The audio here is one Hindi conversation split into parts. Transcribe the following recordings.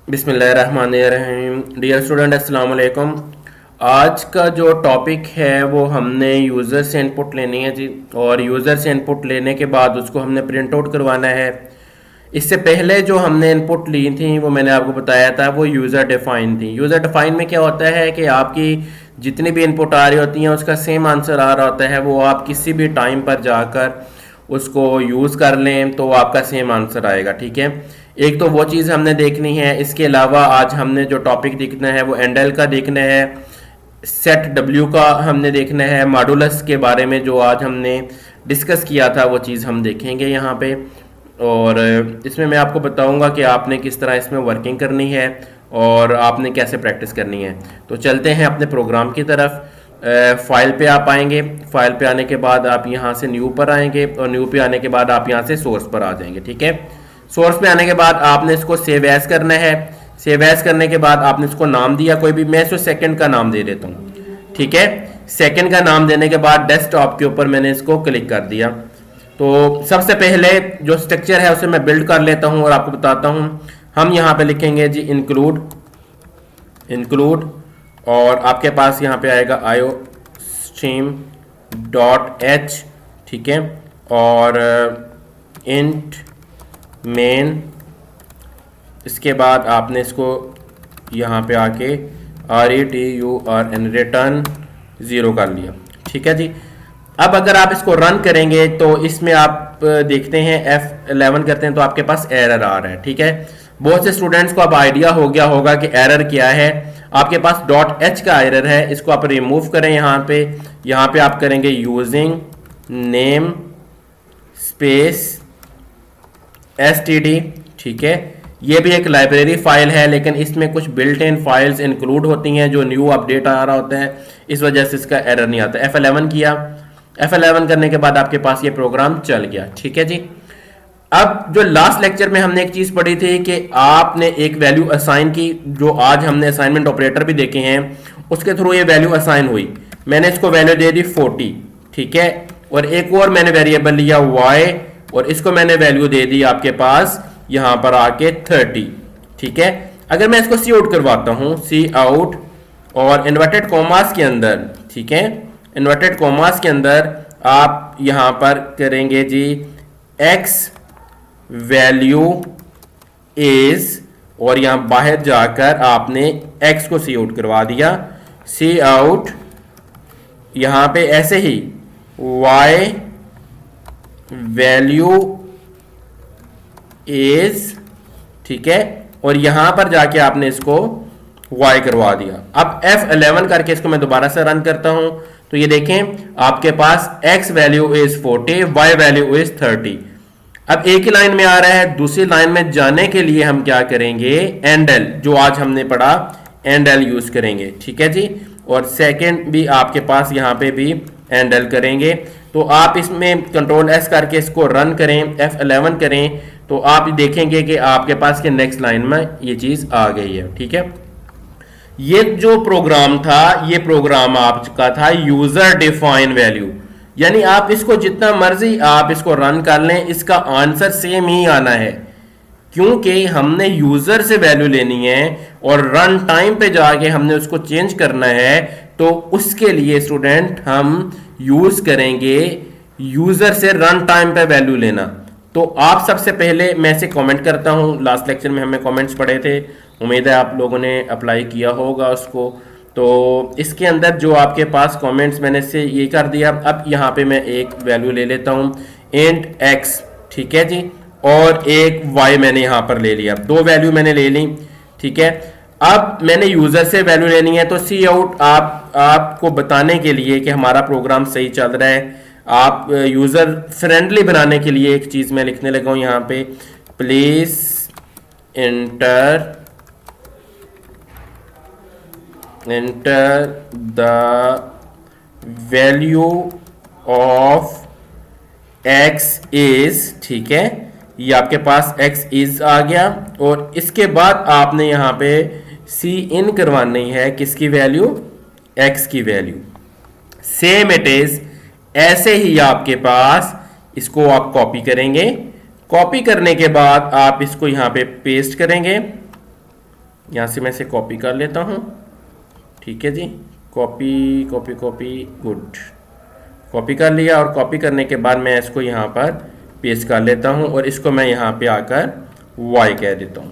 बिस्मिल्लाहिर्रहमानिर्रहीम। डियर स्टूडेंट, अस्सलाम वालेकुम। आज का जो टॉपिक है वो हमने यूज़र से इनपुट लेनी है जी, और यूज़र से इनपुट लेने के बाद उसको हमने प्रिंट आउट करवाना है। इससे पहले जो हमने इनपुट ली थी वो मैंने आपको बताया था, वो यूज़र डिफ़ाइन थी। यूज़र डिफ़ाइन में क्या होता है कि आपकी जितनी भी इनपुट आ रही होती हैं उसका सेम आंसर आ रहा होता है, वो आप किसी भी टाइम पर जाकर उसको यूज़ कर लें तो आपका सेम आंसर आएगा। ठीक है, एक तो वो चीज़ हमने देखनी है। इसके अलावा आज हमने जो टॉपिक देखना है वो एंडल का देखना है, सेट डब्ल्यू का हमने देखना है, मॉडुलस के बारे में जो आज हमने डिस्कस किया था वो चीज़ हम देखेंगे यहाँ पे। और इसमें मैं आपको बताऊंगा कि आपने किस तरह इसमें वर्किंग करनी है और आपने कैसे प्रैक्टिस करनी है। तो चलते हैं अपने प्रोग्राम की तरफ। फाइल पे आप आएंगे, फाइल पे आने के बाद आप यहाँ से न्यू पर आएंगे, और न्यू पे आने के बाद आप यहाँ से सोर्स पर आ जाएंगे। ठीक है, सोर्स पे आने के बाद आपने इसको सेव एज करना है। सेव एज करने के बाद आपने इसको नाम दिया कोई भी, मैं इसको सेकंड का नाम दे देता हूँ। ठीक है, सेकंड का नाम देने के बाद डेस्कटॉप के ऊपर मैंने इसको क्लिक कर दिया। तो सबसे पहले जो स्ट्रक्चर है उसे मैं बिल्ड कर लेता हूँ और आपको बताता हूँ। हम यहाँ पे लिखेंगे जी इंक्लूड, और आपके पास यहाँ पे आएगा आयो स्ट्रीम डॉट एच। ठीक है, और इंट मेन। इसके बाद आपने इसको यहाँ पे आके RETURN रिटर्न 0 कर लिया। ठीक है जी, अब अगर आप इसको रन करेंगे तो इसमें आप देखते हैं F11 करते हैं तो आपके पास एरर आ रहा है। ठीक है, बहुत से स्टूडेंट्स को अब आइडिया हो गया होगा कि एरर क्या है। आपके पास डॉट एच का एरर है, इसको आप रिमूव करें। यहाँ पे आप करेंगे यूजिंग नेम स्पेस std। ठीक है, ये भी एक लाइब्रेरी फाइल है, लेकिन इसमें कुछ बिल्ट इन फाइल्स इंक्लूड होती हैं जो न्यू अपडेट आ रहा होता है, इस वजह से इसका एरर नहीं आता। F11 किया, F11 करने के बाद आपके पास ये प्रोग्राम चल गया। ठीक है जी, अब जो लास्ट लेक्चर में हमने एक चीज पढ़ी थी कि आपने एक वैल्यू असाइन की, जो आज हमने असाइनमेंट ऑपरेटर भी देखे हैं, उसके थ्रू ये वैल्यू असाइन हुई। मैंने इसको वैल्यू दे दी 40। ठीक है, और एक और मैंने वेरिएबल लिया y, और इसको मैंने वैल्यू दे दी आपके पास यहां पर आके 30। ठीक है, अगर मैं इसको सी आउट करवाता हूं, सी आउट, और इन्वर्टेड कॉमास के अंदर, ठीक है, इन्वर्टेड कॉमास के अंदर आप यहां पर करेंगे जी x वैल्यू इज, और यहां बाहर जाकर आपने x को सी आउट करवा दिया। सी आउट यहां पे ऐसे ही y वैल्यू इज, ठीक है, और यहां पर जाके आपने इसको y करवा दिया। अब F11 करके इसको मैं दोबारा से रन करता हूं तो ये देखें आपके पास x value is 40, y value is 30। अब एक ही लाइन में आ रहा है, दूसरी लाइन में जाने के लिए हम क्या करेंगे, एंडल, जो आज हमने पढ़ा, एंडल यूज करेंगे। ठीक है जी, और सेकंड भी आपके पास यहां पे भी एंडल करेंगे। तो आप इसमें कंट्रोल S करके इसको रन करें, F11 करें, तो आप देखेंगे कि आपके पास के नेक्स्ट लाइन में ये चीज आ गई है। ठीक है, ये जो प्रोग्राम था, ये प्रोग्राम आपका था यूजर डिफाइन वैल्यू, यानी आप इसको जितना मर्जी आप इसको रन कर लें, इसका आंसर सेम ही आना है, क्योंकि हमने यूजर से वैल्यू लेनी है और रन टाइम पे जाके हमने उसको चेंज करना है। तो उसके लिए स्टूडेंट हम यूज करेंगे यूजर से रन टाइम पे वैल्यू लेना। तो आप सबसे पहले, मैं इसे कमेंट करता हूं, लास्ट लेक्चर में हमने कमेंट्स पढ़े थे, उम्मीद है आप लोगों ने अप्लाई किया होगा उसको। तो इसके अंदर जो आपके पास कमेंट्स, मैंने से ये कर दिया। अब यहाँ पे मैं एक वैल्यू ले लेता हूँ, इंट x। ठीक है जी, और एक y मैंने यहाँ पर ले लिया, दो वैल्यू मैंने ले ली। ठीक है, अब मैंने यूजर से वैल्यू लेनी है, तो सी आउट आपको बताने के लिए कि हमारा प्रोग्राम सही चल रहा है, आप यूजर फ्रेंडली बनाने के लिए एक चीज मैं लिखने लगा हूं यहाँ पे, please enter the value of x is. ठीक है, ये आपके पास x इज आ गया, और इसके बाद आपने यहाँ पे सी इन करवानी है, किसकी वैल्यू, x की वैल्यू। सेम इट इज, ऐसे ही आपके पास इसको आप कॉपी करेंगे, कॉपी करने के बाद आप इसको यहां पे पेस्ट करेंगे, यहाँ से मैं इसे कॉपी कर लेता हूँ, ठीक है जी, copy copy copy, good, copy कर लिया। और कॉपी करने के बाद मैं इसको यहाँ पर पेस्ट कर लेता हूँ और इसको मैं यहाँ पे आकर y कह देता हूँ,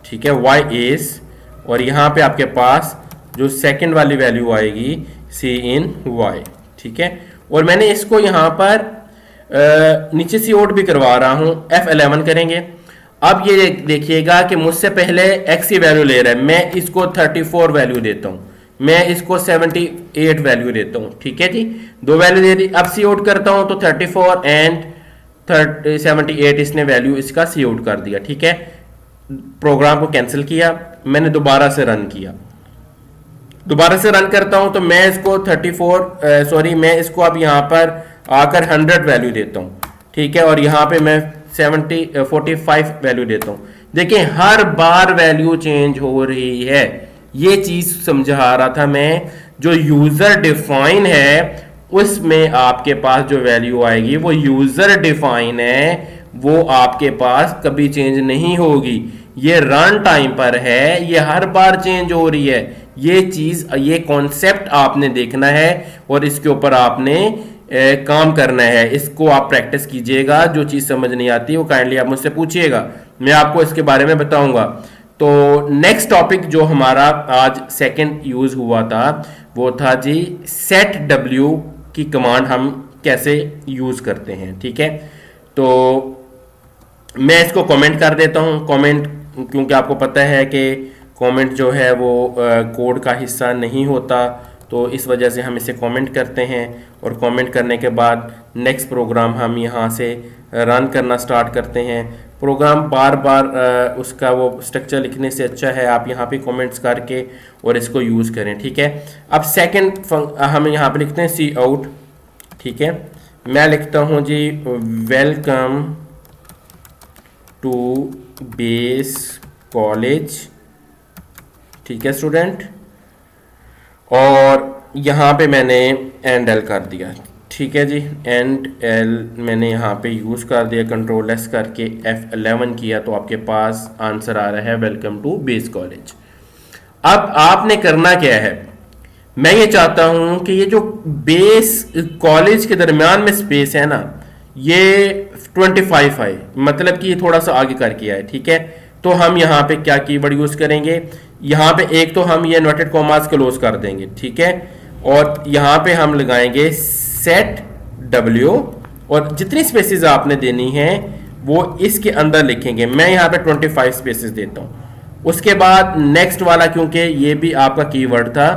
ठीक है, y इज, और यहाँ पे आपके पास जो सेकंड वाली वैल्यू आएगी c इन y, ठीक है। और मैंने इसको यहाँ पर नीचे सी आउट भी करवा रहा हूँ, F11 करेंगे। अब ये देखिएगा कि मुझसे पहले x की वैल्यू ले रहा है, मैं इसको 34 वैल्यू देता हूँ, मैं इसको 78 वैल्यू देता हूँ, ठीक है जी, दो वैल्यू दे दी। अब सी आउट करता हूँ तो 34 एंड 78 इसने वैल्यू इसका सी आउट कर दिया, ठीक है। प्रोग्राम को कैंसिल किया, मैंने दोबारा से रन किया, दोबारा से रन करता हूं तो मैं इसको 34 सॉरी मैं इसको अब यहां पर आकर 100 वैल्यू देता हूं, ठीक है, और यहां पे मैं 45 वैल्यू देता हूं। देखिए हर बार वैल्यू चेंज हो रही है, ये चीज समझा रहा था मैं। जो यूजर डिफाइन है उसमें आपके पास जो वैल्यू आएगी वो यूजर डिफाइन है, वो आपके पास कभी चेंज नहीं होगी। ये रन टाइम पर है, ये हर बार चेंज हो रही है। ये चीज, ये कॉन्सेप्ट आपने देखना है और इसके ऊपर आपने काम करना है। इसको आप प्रैक्टिस कीजिएगा, जो चीज समझ नहीं आती वो काइंडली आप मुझसे पूछिएगा, मैं आपको इसके बारे में बताऊंगा। तो नेक्स्ट टॉपिक जो हमारा आज सेकंड यूज हुआ था वो था जी सेट डब्ल्यू की कमांड हम कैसे यूज करते हैं, ठीक है। तो मैं इसको कमेंट कर देता हूं, कमेंट, क्योंकि आपको पता है कि कमेंट जो है वो कोड का हिस्सा नहीं होता, तो इस वजह से हम इसे कमेंट करते हैं। और कमेंट करने के बाद नेक्स्ट प्रोग्राम हम यहाँ से रन करना स्टार्ट करते हैं। प्रोग्राम बार बार उसका वो स्ट्रक्चर लिखने से अच्छा है आप यहाँ पे कमेंट्स करके और इसको यूज़ करें, ठीक है। अब सेकंड हम यहाँ पे लिखते हैं सी आउट, ठीक है। मैं लिखता हूँ जी वेलकम टू बेस कॉलेज, ठीक है स्टूडेंट, और यहाँ पे मैंने एंड एल कर दिया, ठीक है जी, एंड एल मैंने यहाँ पे यूज़ कर दिया, कंट्रोल एस करके F11 किया तो आपके पास आंसर आ रहा है वेलकम टू बेस कॉलेज। अब आपने करना क्या है, मैं ये चाहता हूँ कि ये जो बेस कॉलेज के दरमियान में स्पेस है ना, ये 25 है, मतलब कि ये थोड़ा सा आगे करके आए, ठीक है। तो हम यहाँ पे क्या कीवर्ड यूज़ करेंगे, यहाँ पे एक तो हम ये इन्वर्टेड कॉमास क्लोज कर देंगे, ठीक है, और यहाँ पे हम लगाएंगे सेट डब्ल्यू, और जितनी स्पेसेस आपने देनी है वो इसके अंदर लिखेंगे। मैं यहाँ पे 25 स्पेसेस देता हूँ। उसके बाद नेक्स्ट वाला, क्योंकि ये भी आपका कीवर्ड था,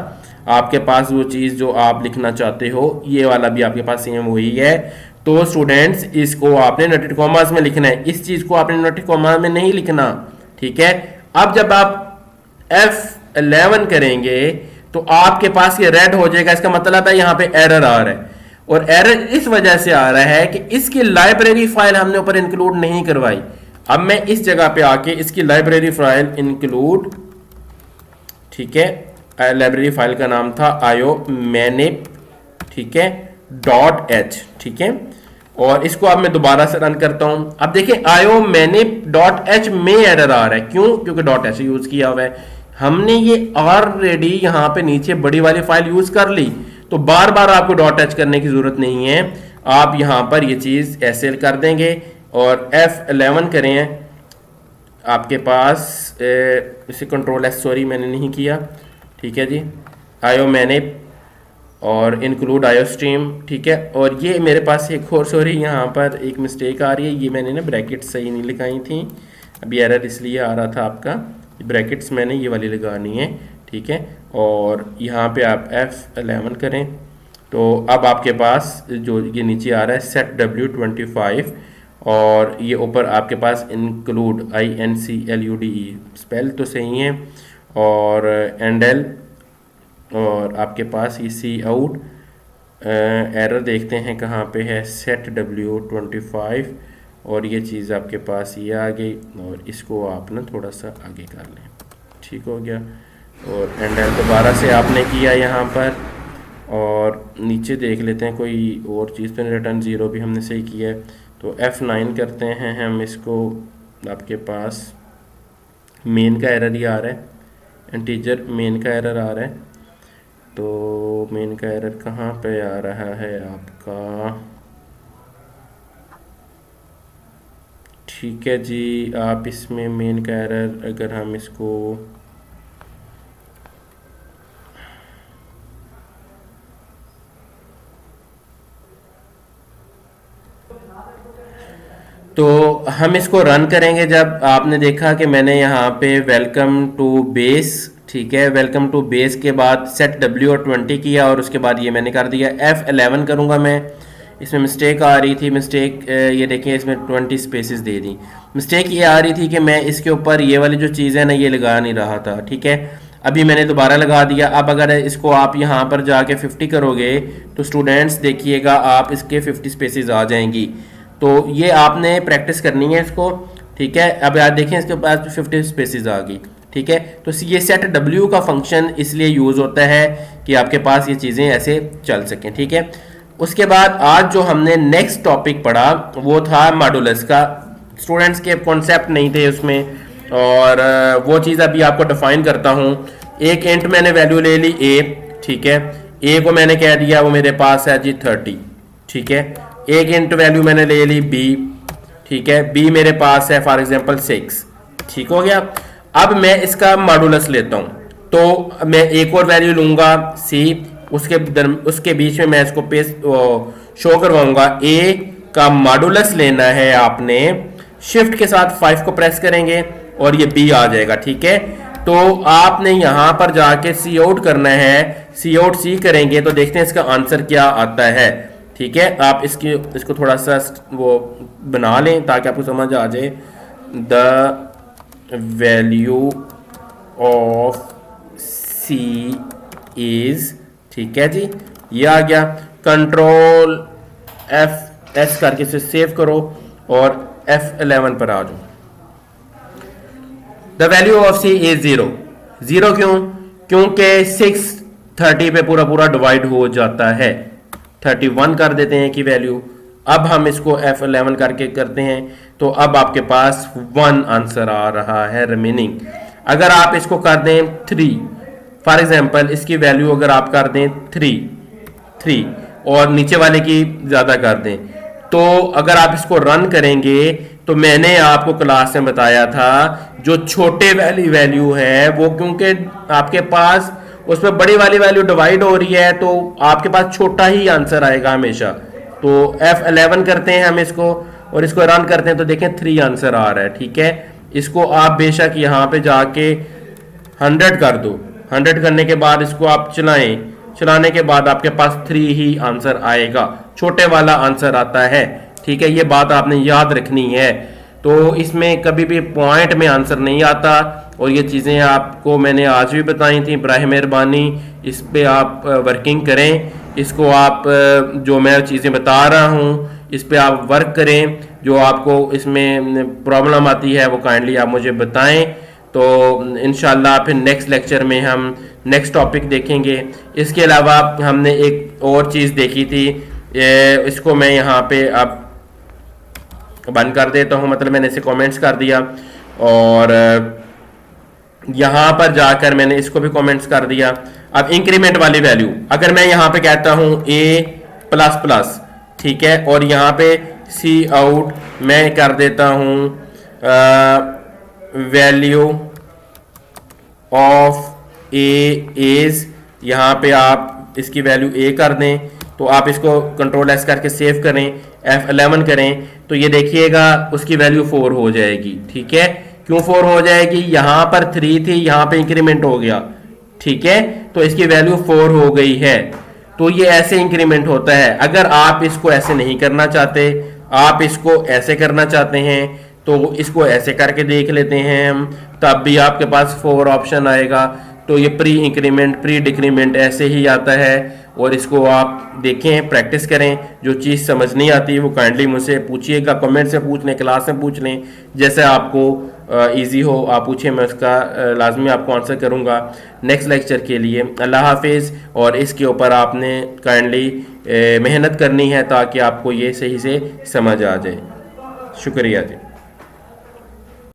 आपके पास वो चीज़ जो आप लिखना चाहते हो ये वाला भी आपके पास सेम वही है। तो स्टूडेंट्स इसको आपने इन्वर्टेड कॉमास में लिखना है, इस चीज़ को आपने इन्वर्टेड कॉमास में नहीं लिखना, ठीक है। अब जब आप F11 करेंगे तो आपके पास ये रेड हो जाएगा, इसका मतलब है यहाँ पे एरर आ रहा है, और एरर इस वजह से आ रहा है कि इसकी लाइब्रेरी फाइल हमने ऊपर इंक्लूड नहीं करवाई। अब मैं इस जगह पे आके इसकी लाइब्रेरी फाइल इंक्लूड, ठीक है, लाइब्रेरी फाइल का नाम था io_manip, ठीक है, .h, ठीक है, और इसको अब मैं दोबारा से रन करता हूं। अब देखिए io_manip.h में एरर आ रहा है, क्यों, क्योंकि .h यूज किया हुआ है। हमने ये ऑलरेडी यहाँ पे नीचे बड़ी वाली फाइल यूज कर ली, तो बार बार आपको .h करने की जरूरत नहीं है, आप यहाँ पर ये चीज ऐसे कर देंगे और F11 करें। आपके पास इसे कंट्रोल एस, सॉरी मैंने नहीं किया, ठीक है जी, io_manip और इंक्लूड iostream, ठीक है। और ये मेरे पास एक और, सॉरी यहाँ पर एक मिस्टेक आ रही है, ये मैंने ना ब्रैकेट सही नहीं लगाई थी, अभी एरर इसलिए आ रहा था आपका, ब्रैकेट्स मैंने ये वाली लगानी है, ठीक है। और यहाँ पे आप F11 करें तो अब आपके पास जो ये नीचे आ रहा है सेट W25, और ये ऊपर आपके पास इंक्लूड INCLUDE, स्पेल तो सही है, और एंडल, और आपके पास ये सी आउट, एरर देखते हैं कहाँ पे है, सेट W25, और ये चीज़ आपके पास ये आ गई, और इसको आप ना थोड़ा सा आगे कर लें, ठीक हो गया। और एंडल दोबारा से आपने किया यहाँ पर, और नीचे देख लेते हैं कोई और चीज़ तो नहीं, रिटर्न 0 भी हमने सही किया है। तो F9 करते हैं हम इसको, आपके पास मेन का एरर ही आ रहा है, इंटीजर मेन का एरर आ रहा है। तो मेन का एरर कहाँ पे आ रहा है आपका? ठीक है जी, आप इसमें मेन का एरर अगर हम इसको तो हम इसको रन करेंगे जब आपने देखा कि मैंने यहाँ पे वेलकम टू बेस, ठीक है, वेलकम टू बेस के बाद सेट W और 20 किया और उसके बाद ये मैंने कर दिया F11 करूँगा मैं। इसमें मिस्टेक आ रही थी, मिस्टेक ये देखिए इसमें 20 स्पेसेस दे दी। मिस्टेक ये आ रही थी कि मैं इसके ऊपर ये वाली जो चीज़ है ना ये लगा नहीं रहा था, ठीक है। अभी मैंने दोबारा लगा दिया। अब अगर इसको आप यहाँ पर जाके 50 करोगे तो स्टूडेंट्स देखिएगा आप इसके 50 स्पेसेस आ जाएंगी। तो ये आपने प्रैक्टिस करनी है इसको, ठीक है। अब यार देखें इसके पास 50 स्पेसेस आ गई, ठीक है। तो ये सेट W का फंक्शन इसलिए यूज़ होता है कि आपके पास ये चीज़ें ऐसे चल सकें, ठीक है। उसके बाद आज जो हमने नेक्स्ट टॉपिक पढ़ा वो था मॉडुलस का। स्टूडेंट्स के कॉन्सेप्ट नहीं थे उसमें, और वो चीज़ अभी आपको डिफाइन करता हूँ। एक इंट मैंने वैल्यू ले ली a, ठीक है। a को मैंने कह दिया वो मेरे पास है जी 30, ठीक है। एक इंट वैल्यू मैंने ले ली b, ठीक है। b मेरे पास है फॉर एग्जांपल 6, ठीक हो गया। अब मैं इसका मॉडुलस लेता हूँ, तो मैं एक और वैल्यू लूंगा c, उसके बीच में मैं इसको पेस्ट शो करवाऊंगा। a का मॉडुलस लेना है आपने, शिफ्ट के साथ 5 को प्रेस करेंगे और ये b आ जाएगा, ठीक है। तो आपने यहां पर जाके सी आउट करना है, सी आउट सी करेंगे तो देखते हैं इसका आंसर क्या आता है, ठीक है। आप इसको थोड़ा सा वो बना लें ताकि आपको समझ आ जाए। The value of C is, ठीक है जी, ये आ गया। कंट्रोल F करके इसे सेव करो और F11 पर आ जाओ। The value of C is 0। 0 क्यों? क्योंकि 6 30 पे पूरा पूरा डिवाइड हो जाता है। 31 कर देते हैं कि वैल्यू। अब हम इसको F11 करके करते हैं तो अब आपके पास 1 आंसर आ रहा है रिमेनिंग। अगर आप इसको कर दें 3, फॉर एग्जांपल इसकी वैल्यू अगर आप कर दें 3 और नीचे वाले की ज़्यादा कर दें, तो अगर आप इसको रन करेंगे तो मैंने आपको क्लास में बताया था जो छोटे वाली वैल्यू है वो, क्योंकि आपके पास उसमें बड़ी वाली वैल्यू डिवाइड हो रही है तो आपके पास छोटा ही आंसर आएगा हमेशा। तो F11 करते हैं हम इसको और इसको रन करते हैं तो देखें 3 आंसर आ रहा है, ठीक है। इसको आप बेशक यहाँ पे जाके 100 कर दो। 100 करने के बाद इसको आप चलाने के बाद आपके पास 3 ही आंसर आएगा, छोटे वाला आंसर आता है, ठीक है। ये बात आपने याद रखनी है। तो इसमें कभी भी पॉइंट में आंसर नहीं आता और ये चीज़ें आपको मैंने आज भी बताई थी। बराए मेहरबानी इस पे आप वर्किंग करें, इसको आप जो मैं चीज़ें बता रहा हूँ इस पे आप वर्क करें। जो आपको इसमें प्रॉब्लम आती है वो काइंडली आप मुझे बताएं। तो इंशाल्लाह फिर नेक्स्ट लेक्चर में हम नेक्स्ट टॉपिक देखेंगे। इसके अलावा हमने एक और चीज़ देखी थी, इसको मैं यहाँ पे अब बंद कर देता हूँ, मतलब मैंने इसे कमेंट्स कर दिया और यहाँ पर जाकर मैंने इसको भी कमेंट्स कर दिया। अब इंक्रीमेंट वाली वैल्यू अगर मैं यहाँ पे कहता हूँ a++, ठीक है, और यहाँ पे सी आउट मैं कर देता हूँ वैल्यू ऑफ a इज, यहाँ पे आप इसकी वैल्यू a कर दें तो आप इसको कंट्रोल S करके सेव करें, F11 करें तो ये देखिएगा उसकी वैल्यू 4 हो जाएगी, ठीक है। क्यों 4 हो जाएगी? यहाँ पर 3 थी, यहाँ पे इंक्रीमेंट हो गया, ठीक है, तो इसकी वैल्यू 4 हो गई है। तो ये ऐसे इंक्रीमेंट होता है। अगर आप इसको ऐसे नहीं करना चाहते, आप इसको ऐसे करना चाहते हैं तो इसको ऐसे करके देख लेते हैं हम, तब भी आपके पास 4 ऑप्शन आएगा। तो ये प्री इंक्रीमेंट प्री डिक्रीमेंट ऐसे ही आता है और इसको आप देखें, प्रैक्टिस करें। जो चीज़ समझ नहीं आती वो काइंडली मुझसे पूछिएगा, कमेंट से पूछ लें, क्लास में पूछ लें, जैसे आपको इजी हो आप पूछें, मैं उसका लाजमी आपको आंसर करूँगा नेक्स्ट लेक्चर के लिए। अल्लाह हाफिज़। और इसके ऊपर आपने काइंडली मेहनत करनी है ताकि आपको ये सही से समझ आ जाए। शुक्रिया जी।